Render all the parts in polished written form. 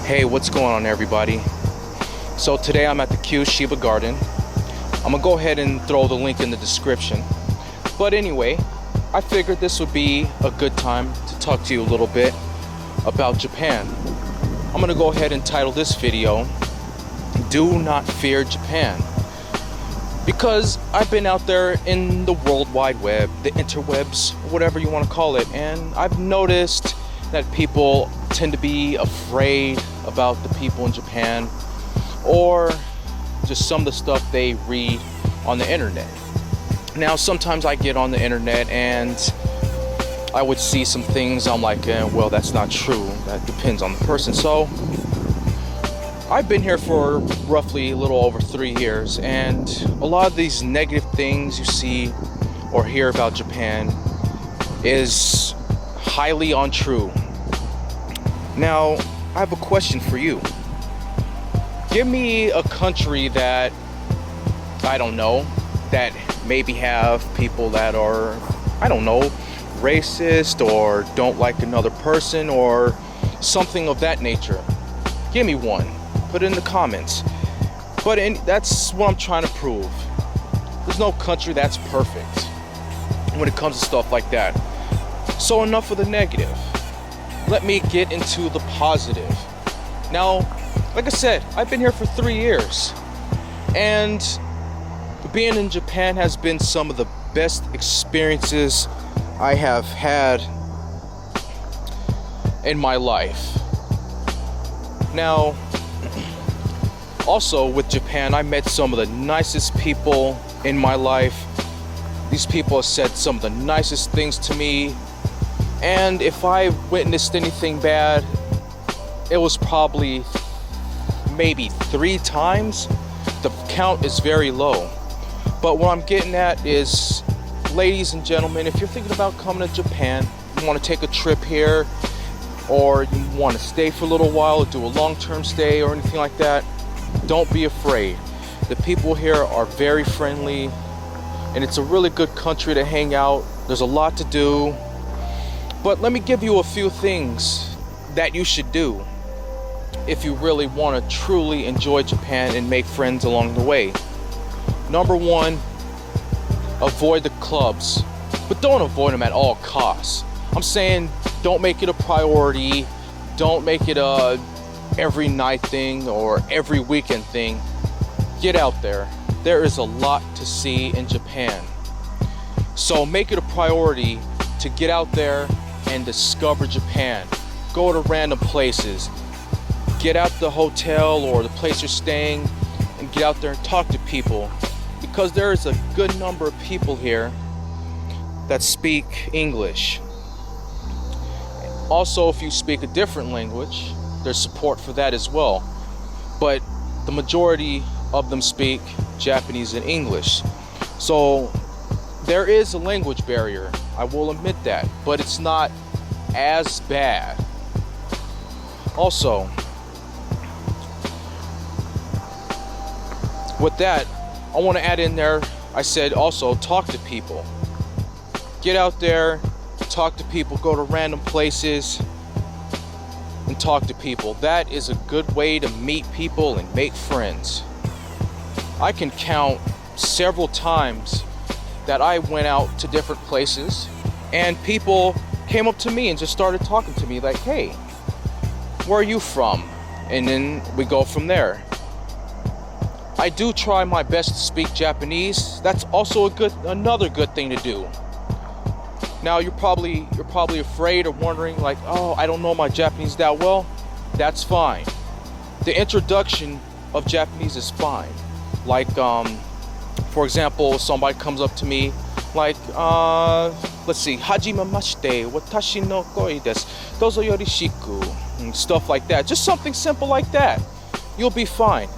Hey, what's going on, everybody? So today I'm at the Q Shiba Garden. I'm gonna go ahead and throw the link in the description. But anyway, I figured this would be a good time to talk to you a little bit about Japan. I'm gonna go ahead and title this video, Do Not Fear Japan. Because I've been out there in the World Wide Web, the interwebs, whatever you want to call it, and I've noticed that people tend to be afraid about the people in Japan, or just some of the stuff they read on the internet. Now, sometimes I get on the internet and I would see some things, I'm like, well, that's not true. That depends on the person. So I've been here for roughly a little over 3 years, and a lot of these negative things you see or hear about Japan is highly untrue. Now, I have a question for you. Give me a country that, I don't know, that maybe have people that are, I don't know, racist or don't like another person or something of that nature. Give me one. Put it in the comments. But that's what I'm trying to prove. There's no country that's perfect when it comes to stuff like that. So enough of the negative. Let me get into the positive. Now, like I said, I've been here for 3 years, and being in Japan has been some of the best experiences I have had in my life. Now, also with Japan, I met some of the nicest people in my life. These people have said some of the nicest things to me. And if I witnessed anything bad, it was probably maybe 3 times. The count is very low. But what I'm getting at is, ladies and gentlemen, if you're thinking about coming to Japan, you want to take a trip here, or you want to stay for a little while, or do a long-term stay or anything like that, don't be afraid. The people here are very friendly, and it's a really good country to hang out. There's a lot to do. But let me give you a few things that you should do if you really want to truly enjoy Japan and make friends along the way. Number 1, avoid the clubs. But don't avoid them at all costs. I'm saying don't make it a priority. Don't make it a every night thing or every weekend thing. Get out there. There is a lot to see in Japan. So make it a priority to get out there and discover Japan. Go to random places. Get out the hotel or the place you're staying and get out there and talk to people, because there is a good number of people here that speak English. Also, if you speak a different language, there's support for that as well. But the majority of them speak Japanese and English. So there is a language barrier, I will admit that, but it's not as bad. Also, with that, I want to add in there, I said also talk to people. Get out there, talk to people, go to random places and talk to people. That is a good way to meet people and make friends. I can count several times that I went out to different places and people came up to me and just started talking to me like, hey, where are you from? And then we go from there. I do try my best to speak Japanese. That's also another good thing to do. Now you're probably afraid or wondering like, oh, I don't know my Japanese that well. That's fine. The introduction of Japanese is fine. Like, for example, somebody comes up to me like, let's see, hajimemashite, watashi no koi desu, dozo yorishiku, and stuff like that. Just something simple like that. You'll be fine.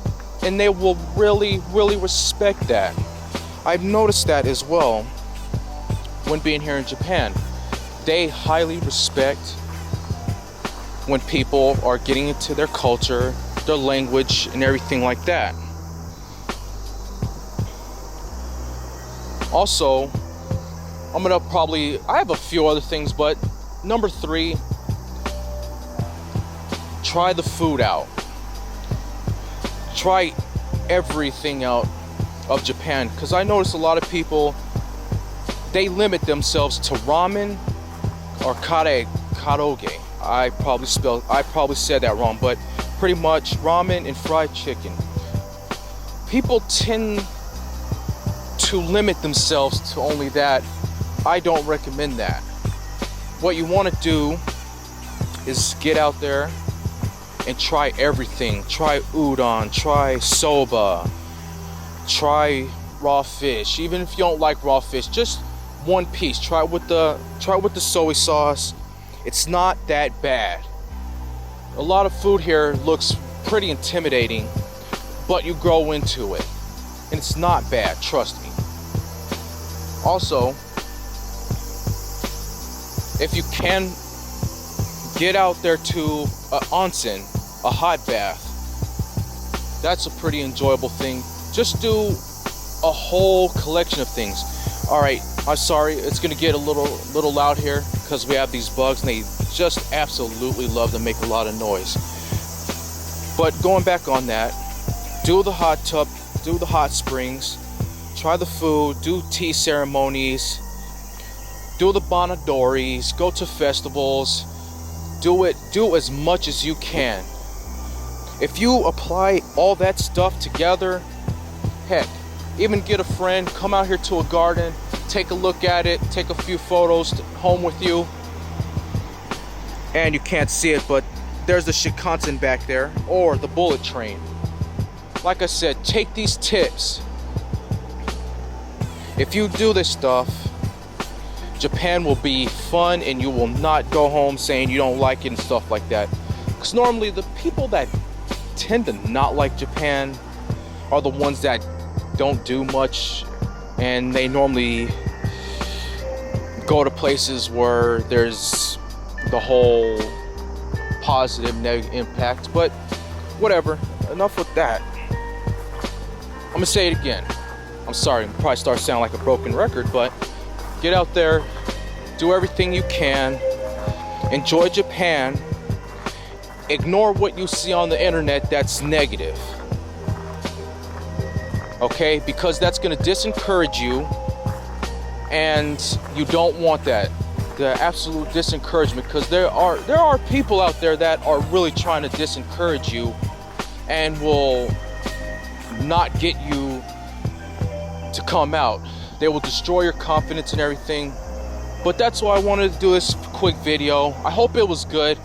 And they will really, really respect that. I've noticed that as well when being here in Japan. They highly respect when people are getting into their culture, their language, and everything like that. Also, I have a few other things, but number 3, try the food out. Try everything out of Japan, because I notice a lot of people, they limit themselves to ramen or karoge. I probably said that wrong, but pretty much ramen and fried chicken. People tend to limit themselves to only that. I don't recommend that. What you want to do is get out there and try everything. Try udon, try soba, try raw fish. Even if you don't like raw fish, just one piece. Try with the soy sauce. It's not that bad. A lot of food here looks pretty intimidating, but you grow into it, and it's not bad, trust me. Also, if you can, get out there to an onsen, a hot bath. That's a pretty enjoyable thing. Just do a whole collection of things. All right, I'm sorry, it's gonna get a little loud here because we have these bugs and they just absolutely love to make a lot of noise. But going back on that, do the hot tub, do the hot springs, try the food, do tea ceremonies, do the banadoris, go to festivals, do as much as you can. If you apply all that stuff together, heck, even get a friend, come out here to a garden, take a look at it, take a few photos home with you. And you can't see it, but there's the Shinkansen back there, or the bullet train. Like I said, take these tips. If you do this stuff, Japan will be fun and you will not go home saying you don't like it and stuff like that. Because normally the people that tend to not like Japan are the ones that don't do much, and they normally go to places where there's the whole positive negative impact. But whatever, enough with that. I'm gonna say it again. I'm sorry, I'm probably start sounding like a broken record, but get out there, do everything you can, enjoy Japan, ignore what you see on the internet that's negative. Okay, because that's going to disencourage you, and you don't want that, the absolute discouragement, because there are people out there that are really trying to discourage you and will not get you to come out. They will destroy your confidence and everything. But that's why I wanted to do this quick video. I hope it was good.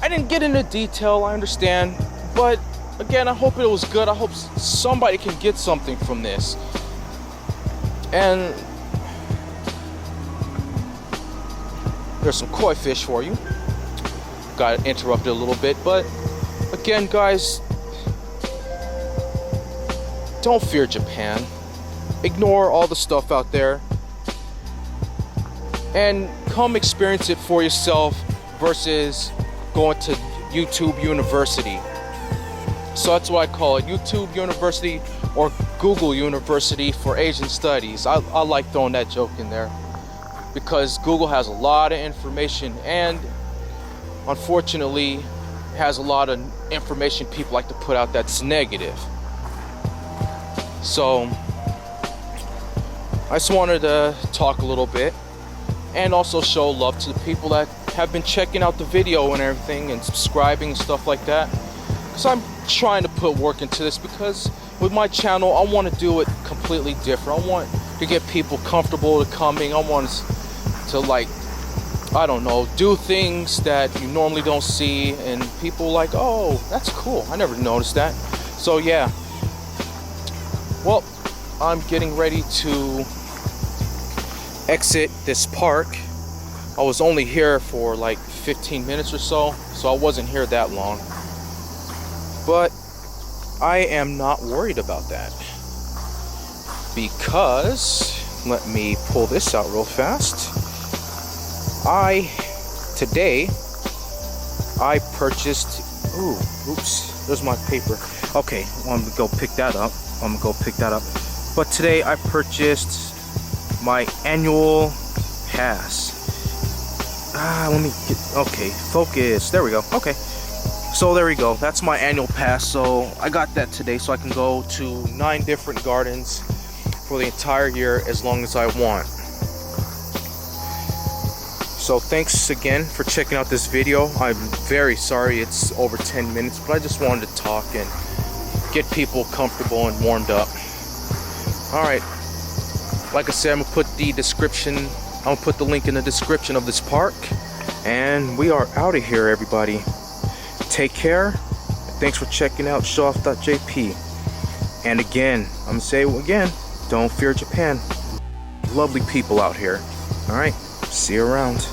I didn't get into detail, I understand, but again, I hope it was good. I hope somebody can get something from this. And there's some koi fish for you. Got interrupted a little bit, but again, guys, don't fear Japan. Ignore all the stuff out there and come experience it for yourself versus going to YouTube University. So that's what I call it, YouTube University or Google University for Asian Studies. I like throwing that joke in there because Google has a lot of information, and unfortunately has a lot of information people like to put out that's negative. So I just wanted to talk a little bit and also show love to the people that have been checking out the video and everything and subscribing and stuff like that. Because I'm trying to put work into this, because with my channel I want to do it completely different. I want to get people comfortable to coming. I want to, like, I don't know, do things that you normally don't see and people like, oh, that's cool, I never noticed that. So yeah, well, I'm getting ready to exit this park. I was only here for like 15 minutes or so I wasn't here that long. But I am not worried about that, because let me pull this out real fast. Today I purchased, oops, there's my paper. Okay, I'm gonna go pick that up. But today I purchased my annual pass. Let me get, okay, focus, there we go. Okay, So there we go. That's my annual pass. So I got that today, so I can go to 9 different gardens for the entire year as long as I want. So thanks again for checking out this video. I'm very sorry it's over 10 minutes, but I just wanted to talk and get people comfortable and warmed up. Alright, like I said, I'm gonna put the link in the description of this park, and we are out of here, everybody. Take care. Thanks for checking out showoff.jp. And again, I'm gonna say it again, don't fear Japan. Lovely people out here. Alright, see you around.